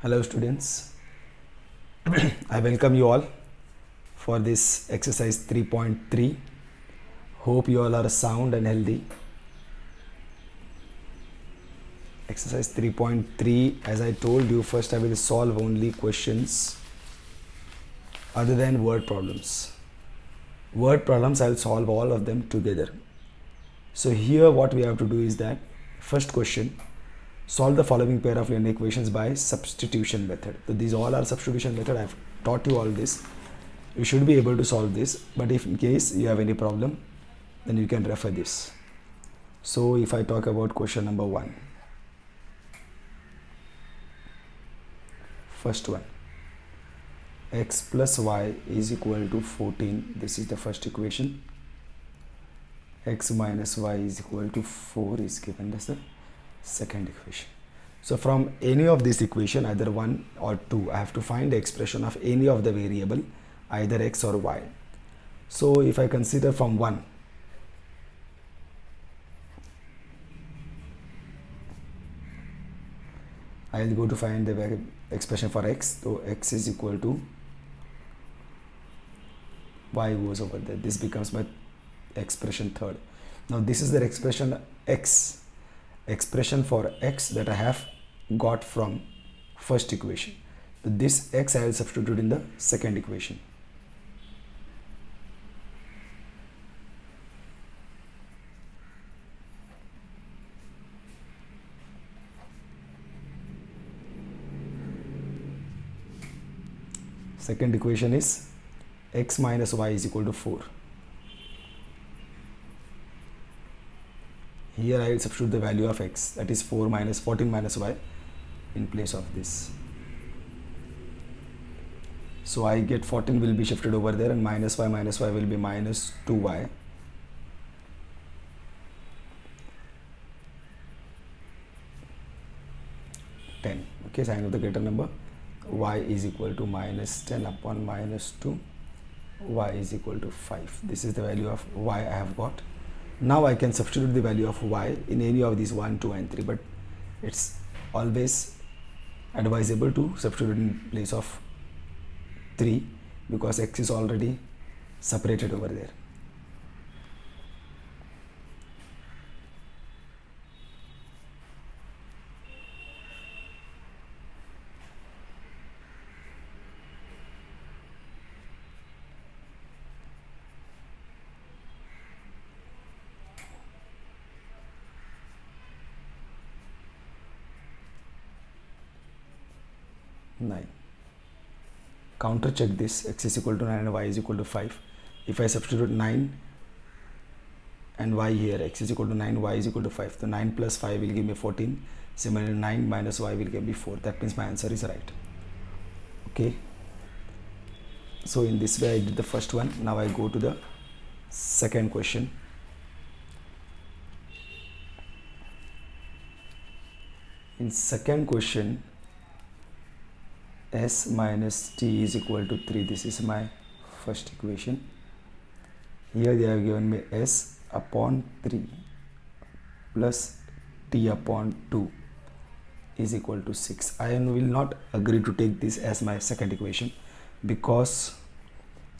Hello students, I welcome you all for this exercise 3.3. Hope you all are sound and healthy. Exercise 3.3, as I told you, first I will solve only questions other than word problems. Word problems I will solve all of them together. So here what we have to do is that first question, solve the following pair of linear equations by substitution method. So these all are substitution method. I've taught you all this. You should be able to solve this, but if in case you have any problem, then you can refer this. So if I talk about question number 1, first one, x plus y is equal to 14. This is the first equation. X minus y is equal to 4 is given as the second equation. So from any of this equation, either 1 or 2, I have to find the expression of any of the variable, either x or y. So if I consider from 1, I will go to find the expression for x. So x is equal to y goes over there. This becomes my expression third. Now this is the expression x, expression for x that I have got from first equation. So this x I will substitute in the second equation. Second equation is x minus y is equal to 4. Here I will substitute the value of x, that is 4 minus 14 minus y in place of this. So I get 14 will be shifted over there, and minus y will be minus 2y. Okay, sign of the greater number. Y is equal to minus 10 upon minus 2. Y is equal to 5. This is the value of y I have got. Now I can substitute the value of y in any of these 1, 2 and 3, but it's always advisable to substitute in place of 3 because x is already separated over there. Counter check this. X is equal to 9 and y is equal to 5. If I substitute 9 and y here, x is equal to 9, y is equal to 5. So 9 plus 5 will give me 14. Similarly 9 minus y will give me 4. That means my answer is right. Okay. So in this way I did the first one. Now I go to the second question. In second question, s minus t is equal to 3. This is my first equation. Here they have given me s upon 3 plus t upon 2 is equal to 6. I will not agree to take this as my second equation because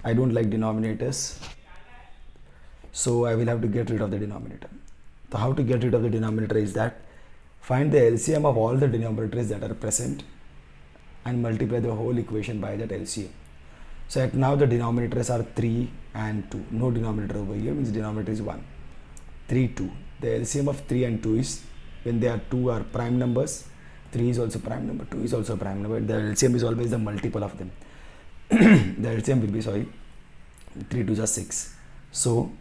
I don't like denominators. So I will have to get rid of the denominator. So how to get rid of the denominator is that find the LCM of all the denominators that are present and multiply the whole equation by that LCM. So at now the denominators are 3 and 2. No denominator over here, means denominator is 1. 3, 2. The LCM of 3 and 2 is, when they are 2 are prime numbers, 3 is also prime number, 2 is also prime number. The LCM is always the multiple of them. The LCM will be, 3 2 is 6. So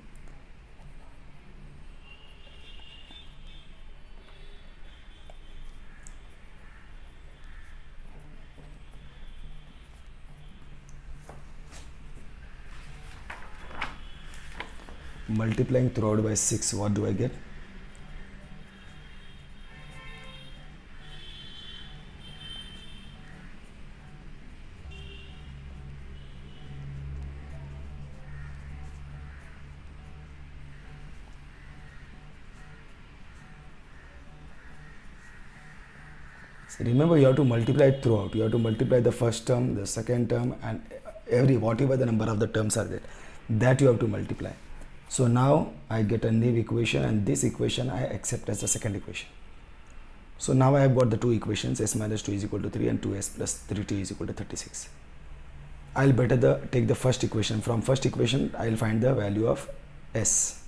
multiplying throughout by 6, what do I get? So remember, you have to multiply it throughout. You have to multiply the first term, the second term, and whatever the number of the terms are there, that you have to multiply. So now I get a new equation, and this equation I accept as the second equation. So now I have got the two equations, s minus 2 is equal to 3 and 2s plus 3t is equal to 36. I'll better take the first equation. From first equation I'll find the value of s.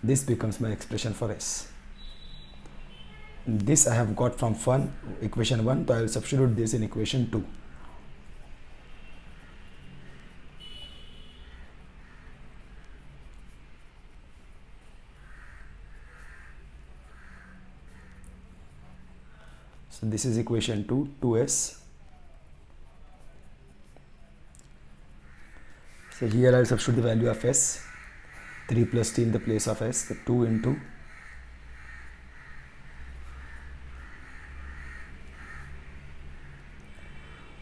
This becomes my expression for s. This I have got from equation 1, so I will substitute this in equation 2. So this is equation 2, 2s. So here I will substitute the value of s, 3 plus t in the place of s, the 2 into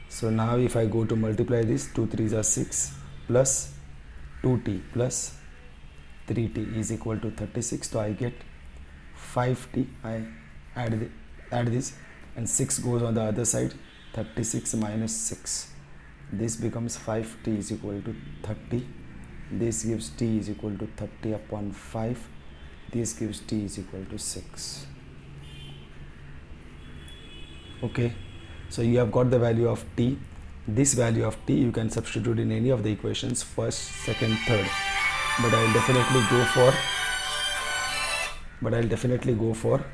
so now if I go to multiply this, 2 3s are 6 plus 2t plus 3t is equal to 36. So I get 5t. I add this, and 6 goes on the other side. 36 minus 6. This becomes 5t is equal to 30. This gives t is equal to 30 upon 5. This gives t is equal to 6. Okay. So you have got the value of t. This value of t you can substitute in any of the equations, first, second, third. But I will definitely go for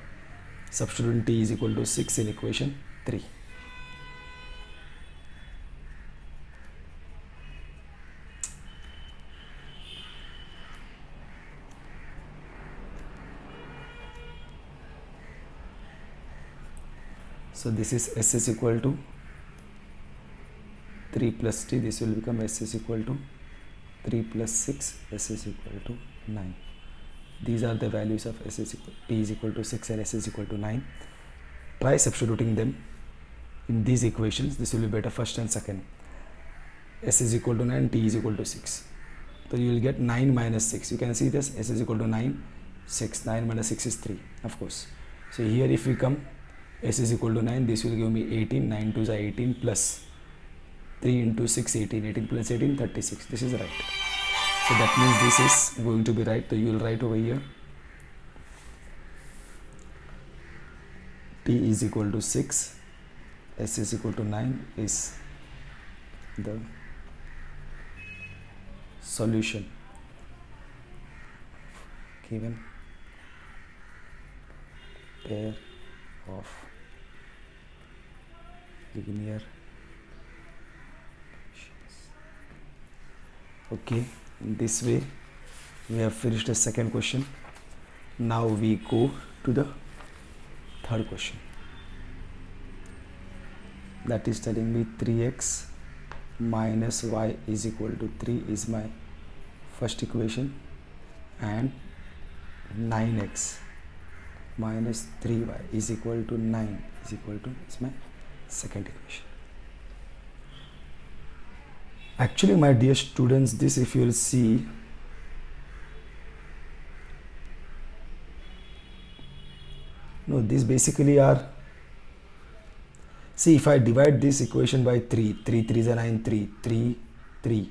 substituting t is equal to 6 in equation 3. So this is s is equal to 3 plus t. This will become s is equal to 3 plus 6. S is equal to 9. These are the values of s is equal, t is equal to 6 and s is equal to 9. Try substituting them in these equations. This will be better, first and second. S is equal to 9, t is equal to 6. So you will get 9 minus 6. You can see this, s is equal to 9, 6. 9 minus 6 is 3, of course. So here if we come, s is equal to 9, this will give me 18, 9 2s are 18 plus 3 into 6, 18, 18 plus 18, 36. This is right. So that means this is going to be right. So you will write over here t is equal to 6, s is equal to 9 is the solution given pair of linear equations. Okay, in this way we have finished the second question. Now we go to the third question. That is telling me 3x minus y is equal to 3 is my first equation, and 9x minus 3y is equal to 9 is my second equation. Actually, my dear students, this if you will see, no, these basically are, see if I divide this equation by 3 3s are 9, 3.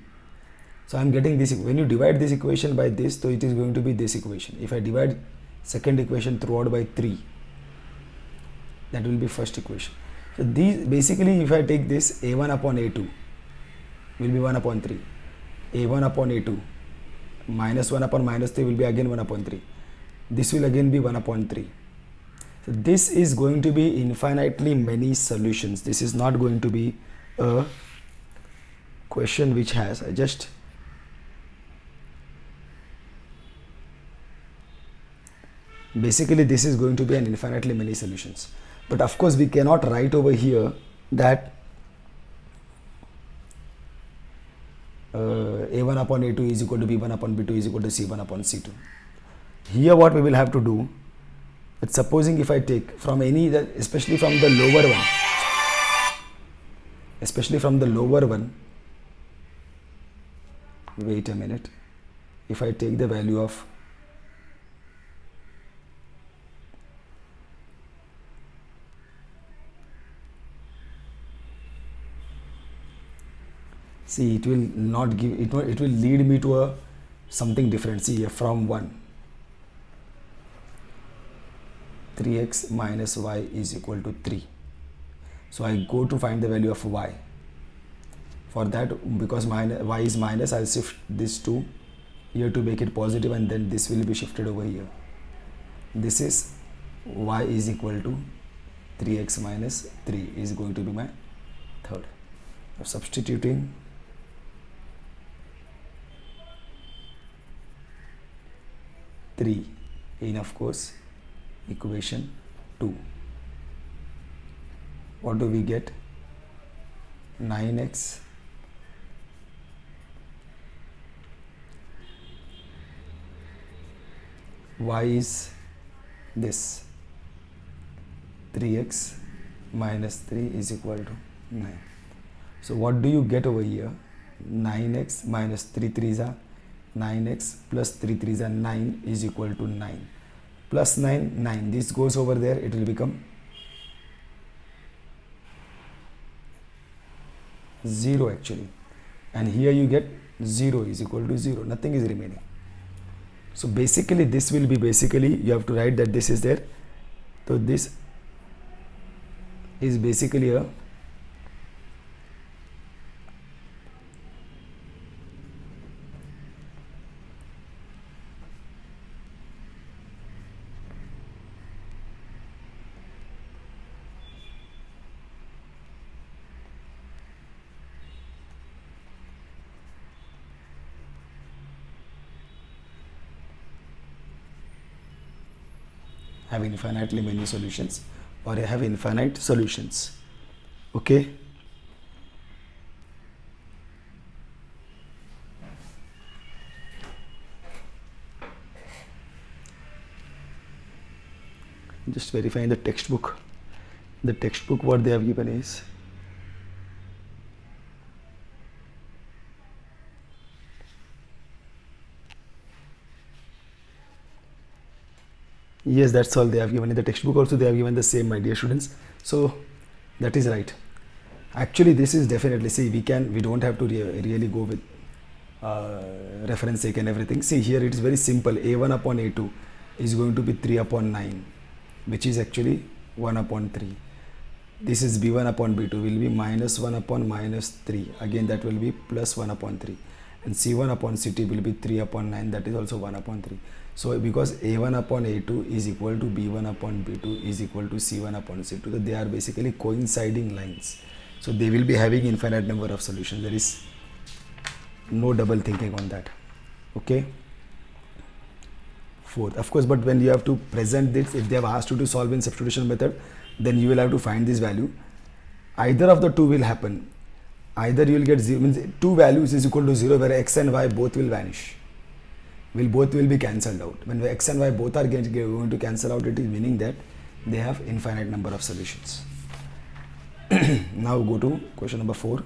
So I am getting this. When you divide this equation by this, so it is going to be this equation. If I divide second equation throughout by 3, that will be first equation. So these basically, if I take this, a1 upon a2 will be 1 upon 3, a1 upon a2 minus 1 upon minus 3 will be again 1 upon 3. This will again be 1 upon 3. So this is going to be infinitely many solutions. This is not going to be a question which has basically this is going to be an infinitely many solutions. But of course we cannot write over here that a1 upon a2 is equal to b1 upon b2 is equal to c1 upon c2. Here what we will have to do, but supposing if I take from any, especially from the lower one, wait a minute, if I take the value of see, it will not give it will lead me to a something different. See here, from 1, 3x minus y is equal to 3. So I go to find the value of y. For that, because y is minus, I'll shift this to here to make it positive, and then this will be shifted over here. This is y is equal to 3x minus 3 is going to be my third. Now substituting three in, of course, equation 2. What do we get? 9x y is this 3x minus 3 is equal to 9. So what do you get over here? 9x minus 3 3s are 9x plus 3 3s are 9 is equal to 9. Plus 9, 9. This goes over there, it will become 0 actually. And here you get 0 is equal to 0. Nothing is remaining. So basically this will be you have to write that this is there. So this is basically a have infinitely many solutions, or I have infinite solutions. Okay. Just verifying the textbook. The textbook what they have given is yes, that's all they have given. In the textbook also they have given the same, my dear students. So that is right. Actually this is definitely, see, we don't have to really go with reference sake and everything. See here it is very simple. A1 upon A2 is going to be 3 upon 9, which is actually 1 upon 3. This is B1 upon B2 will be minus 1 upon minus 3. Again that will be plus 1 upon 3. And C1 upon C2 will be 3 upon 9. That is also 1 upon 3. So because A1 upon A2 is equal to B1 upon B2 is equal to C1 upon C2. So they are basically coinciding lines. So they will be having infinite number of solutions. There is no double thinking on that. Okay. Fourth, of course, but when you have to present this, if they have asked you to solve in substitution method, then you will have to find this value. Either of the two will happen. Either you will get 0, means two values is equal to 0, where x and y both will vanish. Both will be cancelled out. When x and y both are going to cancel out, it is meaning that they have infinite number of solutions. Now go to question number 4.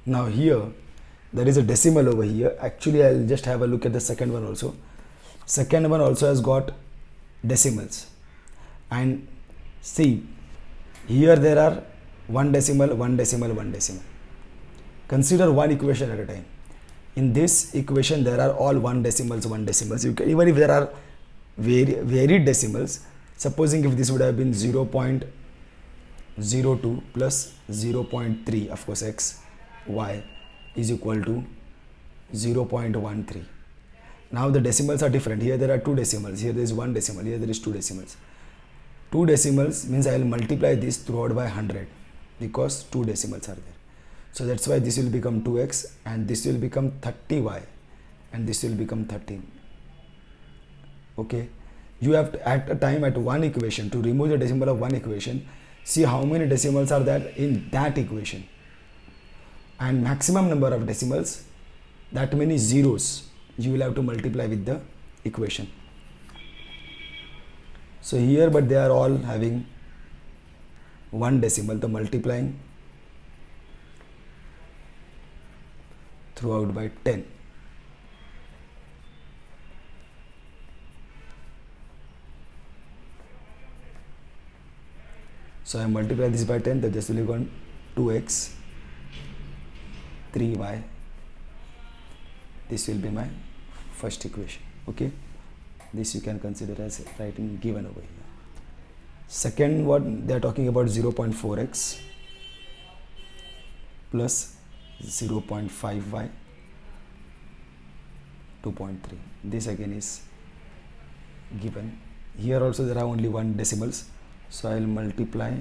Now here there is a decimal over here. Actually I'll just have a look at the second one also. Second one also has got decimals, and see here there are 1 decimal, 1 decimal, 1 decimal. Consider one equation at a time. In this equation there are all 1 decimals, 1 decimals. You can, even if there are varied decimals, supposing if this would have been 0.02 plus 0.3, of course x y is equal to 0.13. Now the decimals are different. Here there are 2 decimals, here there is 1 decimal, here there is 2 decimals. 2 decimals means I will multiply this throughout by 100 because 2 decimals are there. So that's why this will become 2x and this will become 30y and this will become 13. Okay. You have to, at a time, at one equation, to remove the decimal of one equation, see how many decimals are there in that equation. And maximum number of decimals, that many zeros you will have to multiply with the equation. So here, but they are all having one decimal, so multiplying throughout by 10. So I multiply this by 10, that this will become 2x 3y. This will be my first equation. Okay, this you can consider as writing given over here. Second, what they are talking about, 0.4x plus 0.5y 2.3. This again is given. Here also there are only one decimals, so I will multiply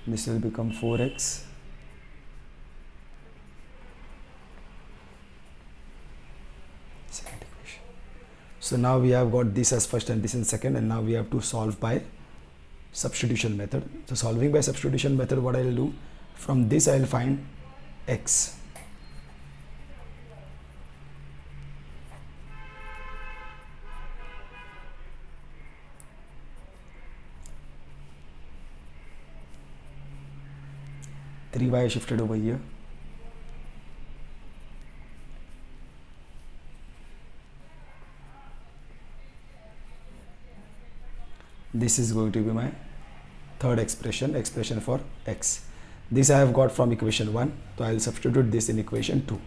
this will become 4x second equation. So now we have got this as first and this is second, and now we have to solve by substitution method. So solving by substitution method, what I will do, from this I will find x. Three y shifted over here. This is going to be my third expression for x. This I have got from equation 1, so I will substitute this in equation 2.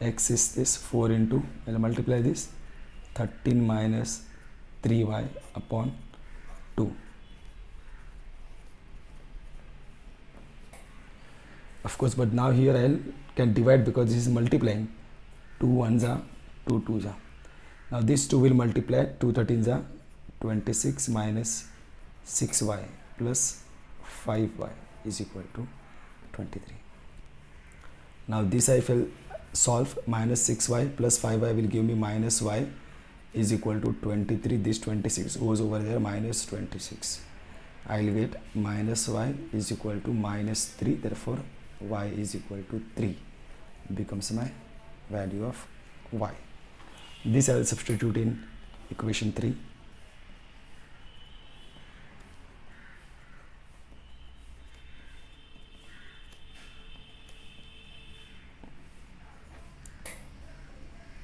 X is this 4 into, I'll multiply this 13 minus 3y upon 2. Of course, but now here I can divide because this is multiplying. 2 ones are 2 twos are. Now this 2 will multiply, 2 13s are 26 minus 6y plus 5y is equal to 23. Now this I will solve. Minus 6y plus 5y will give me minus y is equal to 23. This 26 goes over there, minus 26. I will get minus y is equal to minus 3. Therefore, y is equal to 3 becomes my value of y. This I will substitute in equation 3.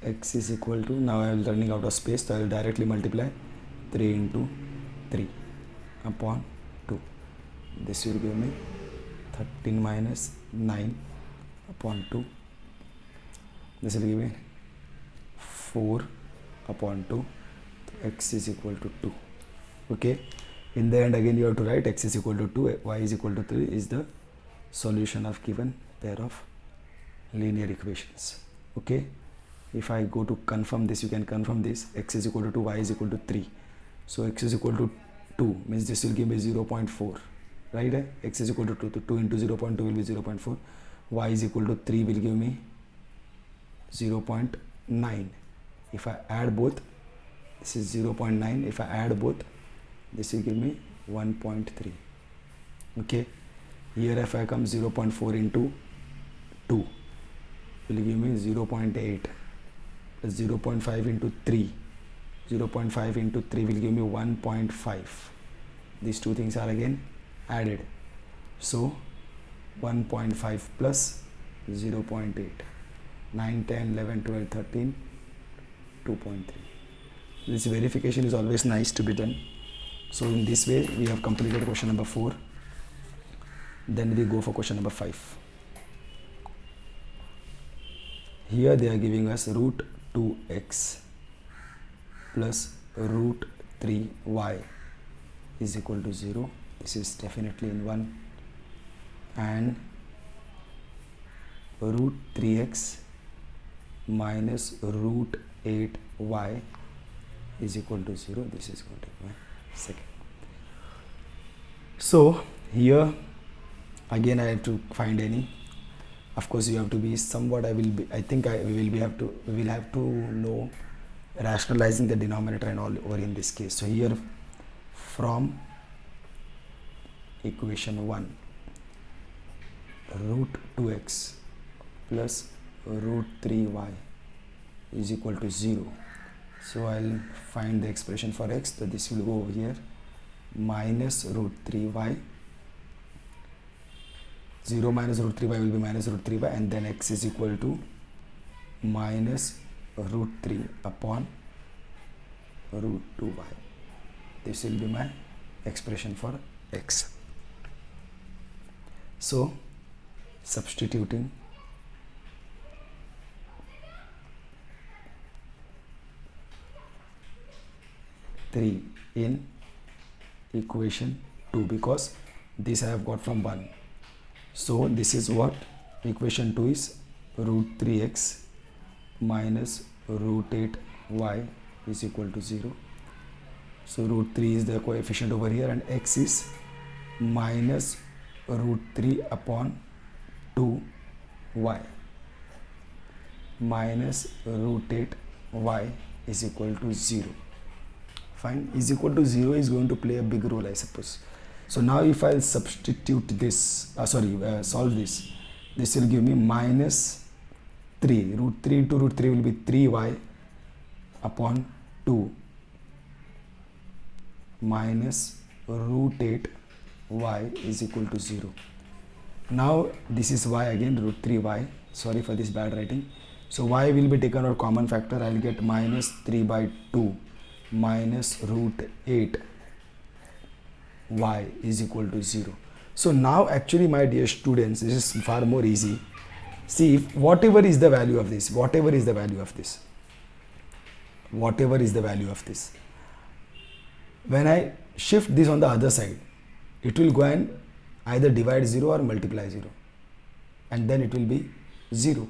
X is equal to, now I will running out of space, so I will directly multiply 3 into 3 upon 2. This will give me 13 minus 9 upon 2. This will give me 4 upon 2. X is equal to 2. Okay, in the end again you have to write x is equal to 2, y is equal to 3 is the solution of given pair of linear equations. Okay, if I go to confirm this, you can confirm this, x is equal to 2, y is equal to 3. So x is equal to 2 means this will give me 0.4, right? X is equal to 2, so 2 into 0.2 will be 0.4. Y is equal to 3 will give me 0.9. If I add both, this is 0.9. If I add both, this will give me 1.3. Okay, here if I come 0.4 into 2 will give me 0.8. 0.5 into 3, 0.5 into 3 will give me 1.5. These two things are again added, so 1.5 plus 0.8, 9, 10, 11, 12, 13, 2.3. This verification is always nice to be done. So in this way we have completed question number 4. Then we go for question number 5. Here they are giving us root 2x plus root 3y is equal to 0. This is definitely in 1, and root 3x minus root 8y is equal to 0. This is going to be my second. So here again I have to find any. Of course you have to be somewhat, we will have to know rationalizing the denominator and all over in this case. So here from equation 1, root 2x plus root 3y is equal to 0. So I'll find the expression for x. So this will go over here, minus root 3y. 0 minus root 3y will be minus root 3y, and then x is equal to minus root 3 upon root 2y. This will be my expression for x. So substituting three in equation 2, because this I have got from 1. So this is what equation 2 is, root 3x minus root 8y is equal to 0. So root 3 is the coefficient over here, and x is minus root 3 upon 2y minus root 8y is equal to 0. Fine, is equal to 0 is going to play a big role, I suppose. So now if I'll substitute this, solve this, this will give me minus 3, root 3 into root 3 will be 3y upon 2 minus root 8y is equal to 0. Now this is y again, root 3y, sorry for this bad writing. So y will be taken out common factor, I'll get minus 3 by 2 minus root 8 y is equal to 0. So now actually, my dear students, this is far more easy. See, if whatever is the value of this, whatever is the value of this, when I shift this on the other side, it will go and either divide 0 or multiply 0, and then it will be 0.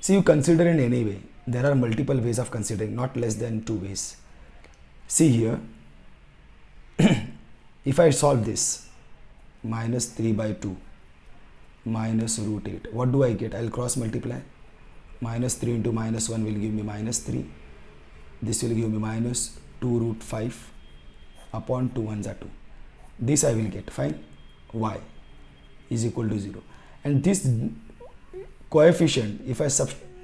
See, you consider in any way. There are multiple ways of considering, not less than 2 ways. See here, if I solve this, minus 3 by 2 minus root 8, what do I get? I'll cross multiply. Minus 3 into minus 1 will give me minus 3. This will give me minus 2 root 5 upon 2 ones are 2. This I will get, fine. Y is equal to 0. And this coefficient, if I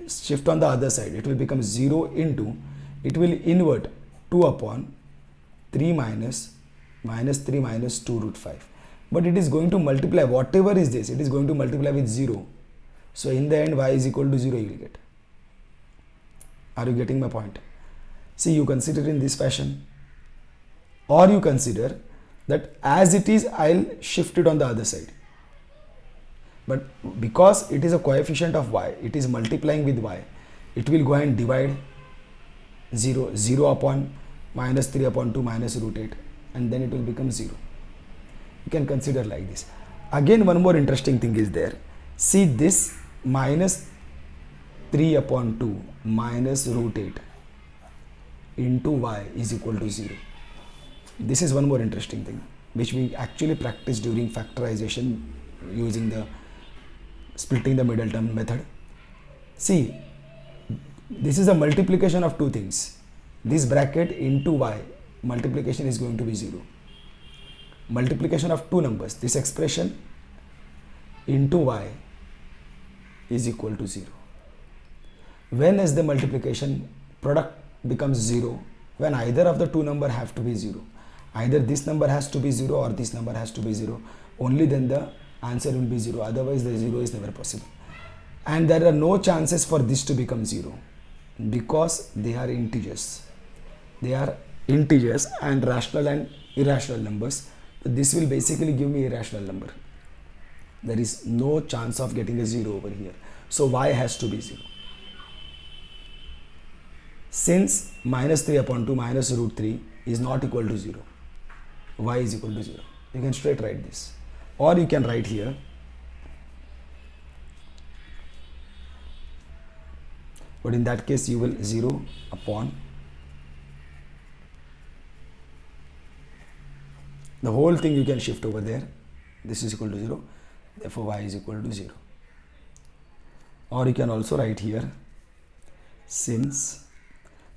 shift on the other side, it will become 0 into, it will invert 2 upon 3 minus 3 minus 2 root 5. But it is going to multiply, whatever is this, it is going to multiply with 0. So in the end, y is equal to 0 you will get. Are you getting my point? See, you consider in this fashion, or you consider that as it is, I'll shift it on the other side. But because it is a coefficient of y, it is multiplying with y, it will go and divide 0 upon minus 3 upon 2 minus root 8, and then it will become 0. You can consider like this. Again, one more interesting thing is there. See, this minus 3 upon 2 minus root 8 into y is equal to 0. This is one more interesting thing which we actually practice during factorization using the splitting the middle term method. See, this is a multiplication of two things. This bracket into y, multiplication is going to be 0. Multiplication of two numbers, this expression into y is equal to 0. When is the multiplication product becomes 0? When either of the two numbers have to be 0. Either this number has to be 0 or this number has to be 0. Only then the answer will be 0. Otherwise the 0 is never possible. And there are no chances for this to become 0 because they are integers. They are integers and rational and irrational numbers. So this will basically give me a irrational number. There is no chance of getting a 0 over here. So y has to be 0. Since minus 3 upon 2 minus root 3 is not equal to 0, y is equal to 0. You can straight write this. Or you can write here but in that case you will 0 upon the whole thing you can shift over there. This is equal to 0, therefore y is equal to 0. Or you can also write here, since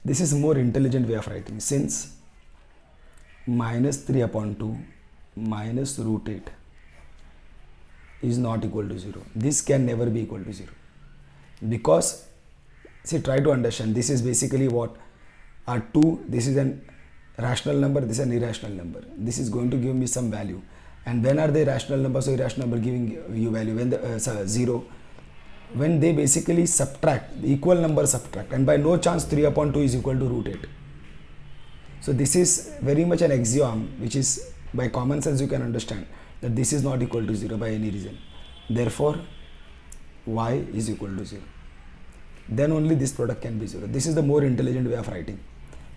this is more intelligent way of writing, since minus 3 upon 2 minus root 8 is not equal to 0. This can never be equal to 0, because see, try to understand, this is basically what are 2, this is an rational number, this is an irrational number, this is going to give me some value, and when are they rational numbers or irrational number giving you value? When the 0, when they basically subtract, the equal number subtract, and by no chance 3 upon 2 is equal to root 8. So this is very much an axiom which is by common sense you can understand that this is not equal to 0 by any reason. Therefore y is equal to 0. Then only this product can be 0. This is the more intelligent way of writing.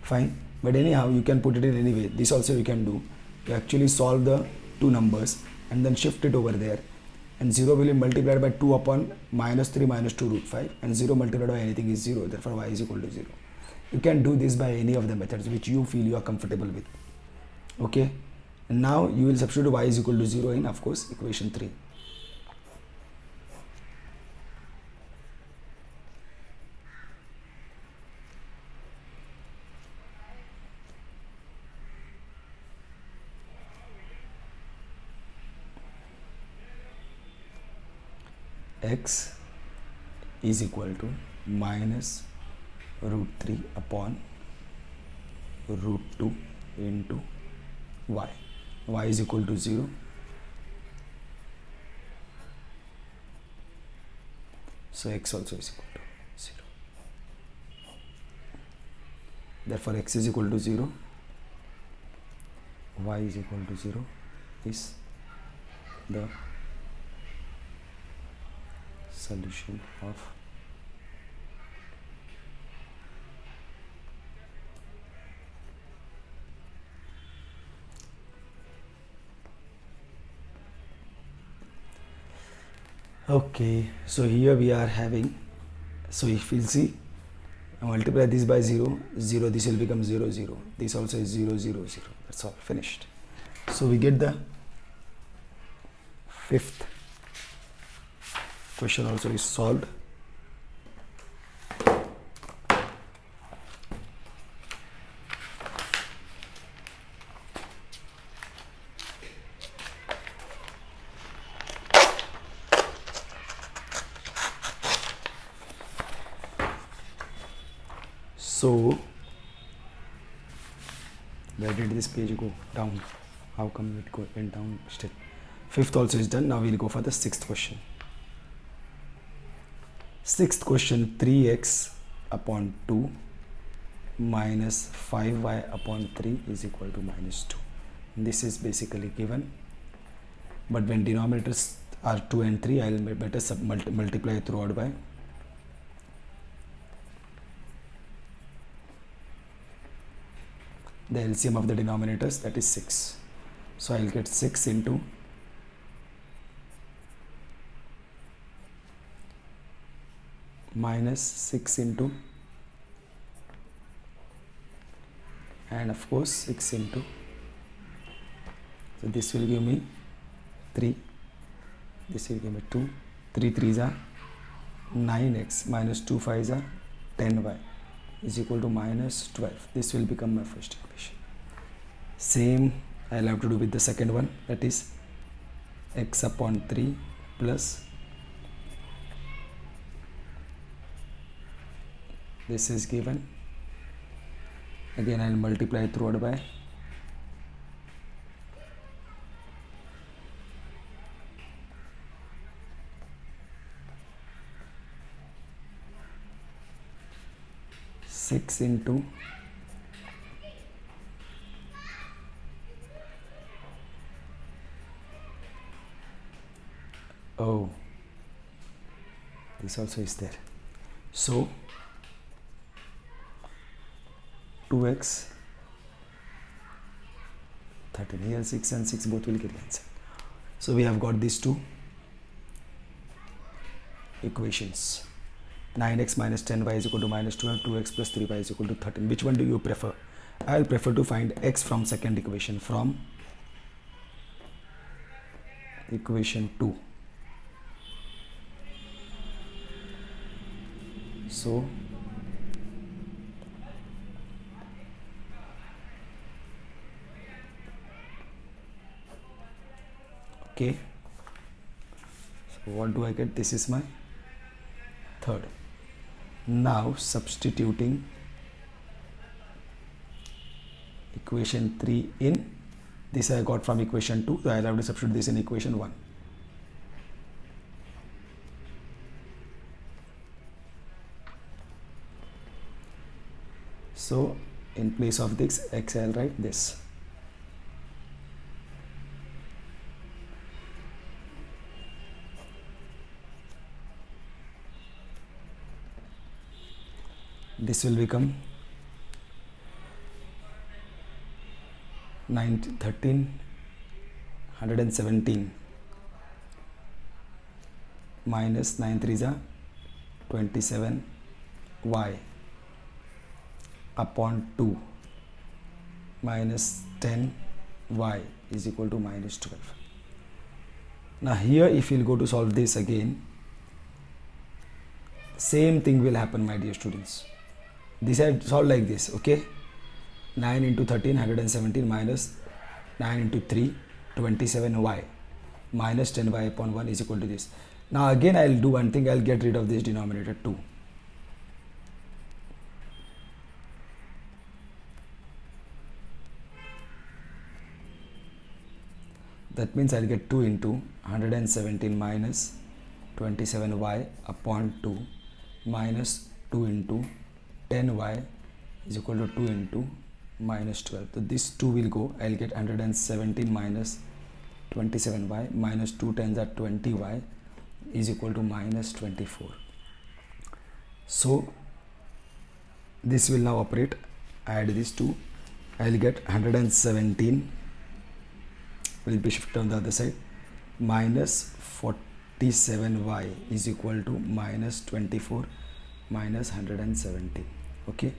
Fine. But anyhow, you can put it in any way. This also you can do. You actually solve the two numbers and then shift it over there. And 0 will be multiplied by 2 upon minus 3 minus 2 root 5. And 0 multiplied by anything is 0. Therefore, y is equal to 0. You can do this by any of the methods which you feel you are comfortable with. Okay. And now you will substitute y is equal to 0 in, of course, equation 3. X is equal to minus root 3 upon root 2 into y. Y is equal to 0. So x also is equal to 0. Therefore x is equal to 0. Y is equal to 0 is the solution of okay. So here we are having, so if you see, multiply this by 0, 0, this will become 0, 0, this also is 0, 0, 0, that's all, finished. So we get the fifth question also is solved. So where did this page go? Down. How come it went down still? Fifth also is done. Now we'll go for the sixth question. Sixth question, 3x upon 2 minus 5y upon 3 is equal to minus 2. This is basically given, but when denominators are 2 and 3, I will better multiply throughout by the LCM of the denominators, that is 6. So I will get 6 into minus 6 into, and of course 6 into, so this will give me 3, this will give me 2, 3 3s are 9x minus 2 5s are 10y is equal to minus 12. This will become my first equation. Same I will have to do with the second one, that is x upon 3 plus this is given, again I will multiply throughout by six into oh, this also is there. So 2x 13, here 6 and 6 both will get cancelled. So we have got these two equations. 9x minus 10y is equal to minus 12, 2x plus 3y is equal to 13. Which one do you prefer? I'll prefer to find x from second equation, from equation 2. So okay, so what do I get? This is my third. Now substituting equation 3 in this, I got from equation 2, so I'll have to substitute this in equation 1. So in place of this x, I'll write this. This will become 117 minus 9 3 is 27y upon 2 minus 10y is equal to minus 12. Now here if you'll go to solve this again, same thing will happen, my dear students. This I solve like this, okay? 9 into 13, 117 minus 9 into 3, 27y minus 10y upon 1 is equal to this. Now again I'll do one thing, I'll get rid of this denominator 2. That means I'll get 2 into 117 minus 27y upon 2 minus 2 into 10y is equal to 2 into minus 12. So this 2 will go, I'll get 117 minus 27y minus 2 times that 20y is equal to minus 24. So this will now operate, add these two, I'll get 117 will be shifted on the other side, minus 47y is equal to minus 24 minus 117. Okay,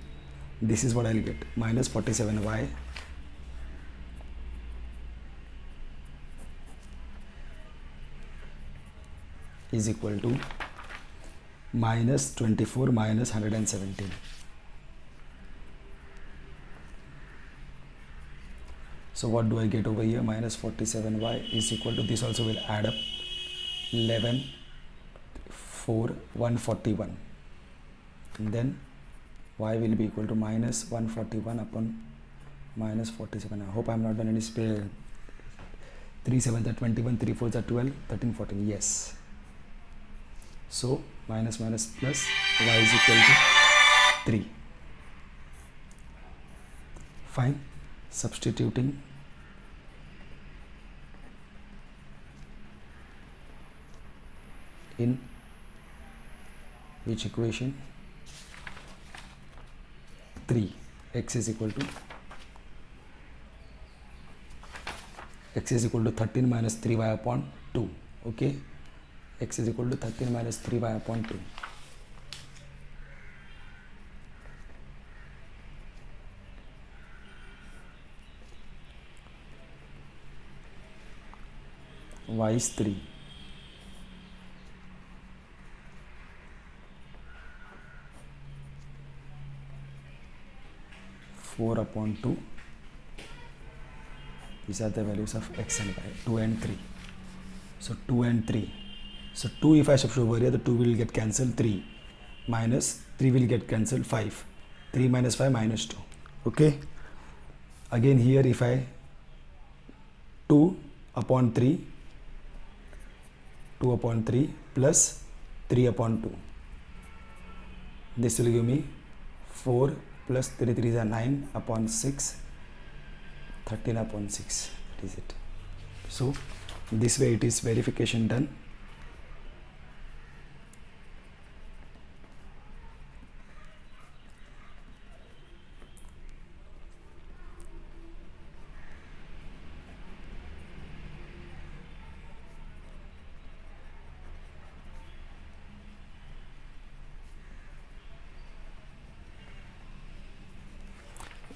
this is what I'll get, minus 47y is equal to minus 24 minus 117. So what do I get over here? Minus 47y is equal to, this also will add up, 11 4 141, and then y will be equal to minus 141 upon minus 47. I hope I am not done any spare. 3 7s are 21, 3 4s are 12, 13 14. Yes. So minus minus plus, y is equal to 3. Fine. Substituting in which equation? 3. X is equal to 13 minus 3y upon 2. Okay, x is equal to 13 minus 3y upon 2. Y is 3. Four upon 2. These are the values of x and y, 2 and 3. So 2 and 3. So 2, if I substitute over here, the 2 will get cancelled, 3 minus 3 will get cancelled, 5. 3 minus 5 minus 2. Okay. Again here if I 2 upon 3, 2 upon 3 plus 3 upon 2. This will give me 4 plus 3 3 is 9 upon 6, 13 upon 6. That is it. So this way it is verification done.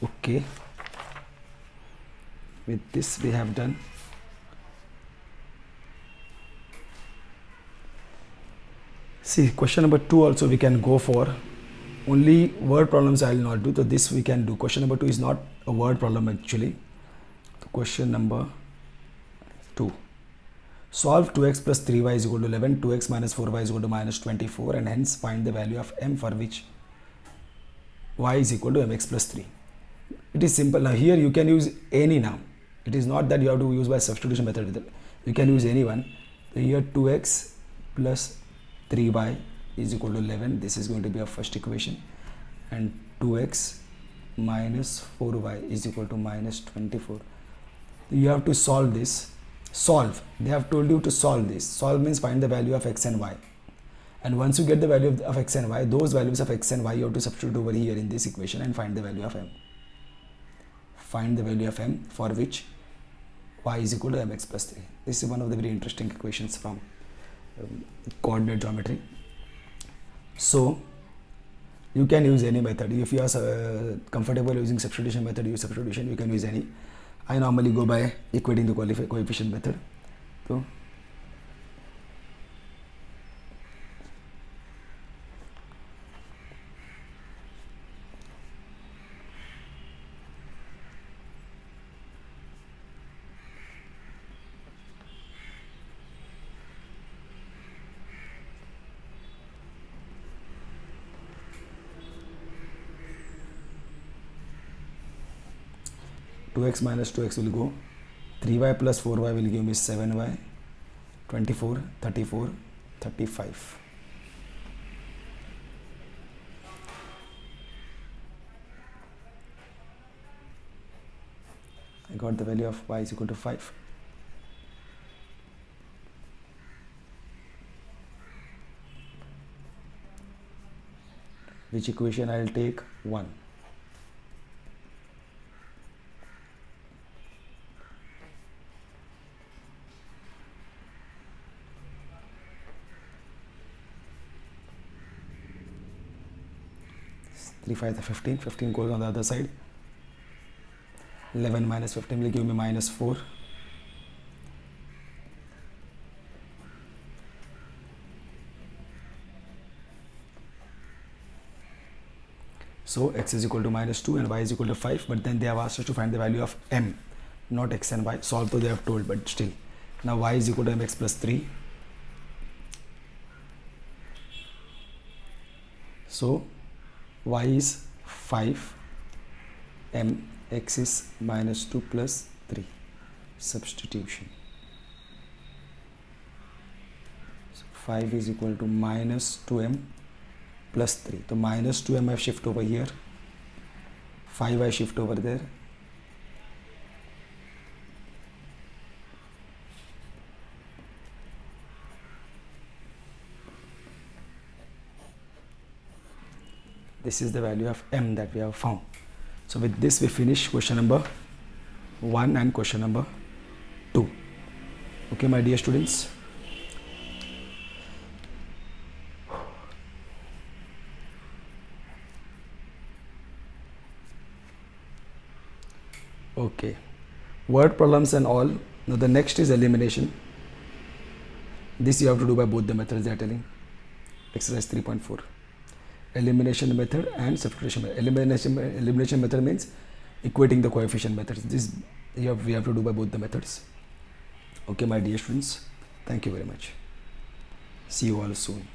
Okay, with this we have done. See, question number 2 also we can go for. Only word problems I will not do, so this we can do. Question number 2 is not a word problem actually. So question number 2. Solve 2x plus 3y is equal to 11, 2x minus 4y is equal to minus 24, and hence find the value of m for which y is equal to mx plus 3. It is simple. Now here you can use any now. It is not that you have to use by substitution method with it. You can use any one. So here 2x plus 3y is equal to 11. This is going to be our first equation. And 2x minus 4y is equal to minus 24. You have to solve this. Solve. They have told you to solve this. Solve means find the value of x and y. And once you get the value of x and y, those values of x and y you have to substitute over here in this equation and find the value of m. Find the value of m for which y is equal to mx plus 3. This is one of the very interesting equations from coordinate geometry. So you can use any method. If you are comfortable using substitution method, use substitution. You can use any. I normally go by equating the coefficient method. So x minus 2x will go, 3y plus 4y will give me 7y, 24, 34, 35. I got the value of y is equal to 5. Which equation I will take? 1. Three 5 is 15. 15 goes on the other side. 11 minus 15 will give me minus 4. So x is equal to minus 2 and y is equal to 5, but then they have asked us to find the value of m, not x and y. Solve though they have told, but still. Now y is equal to mx plus 3. So y is 5, m, x is minus 2 plus 3. Substitution. So 5 is equal to minus 2m plus 3. So minus 2m I shift over here, 5 I shift over there. This is the value of m that we have found. So with this we finish question number 1 and question number 2. Okay, my dear students. Okay, word problems and all. Now the next is elimination. This you have to do by both the methods they are telling. Exercise 3.4. Elimination method and substitution method. Elimination method means equating the coefficient methods. This we have to do by both the methods. Okay, my dear students. Thank you very much. See you all soon.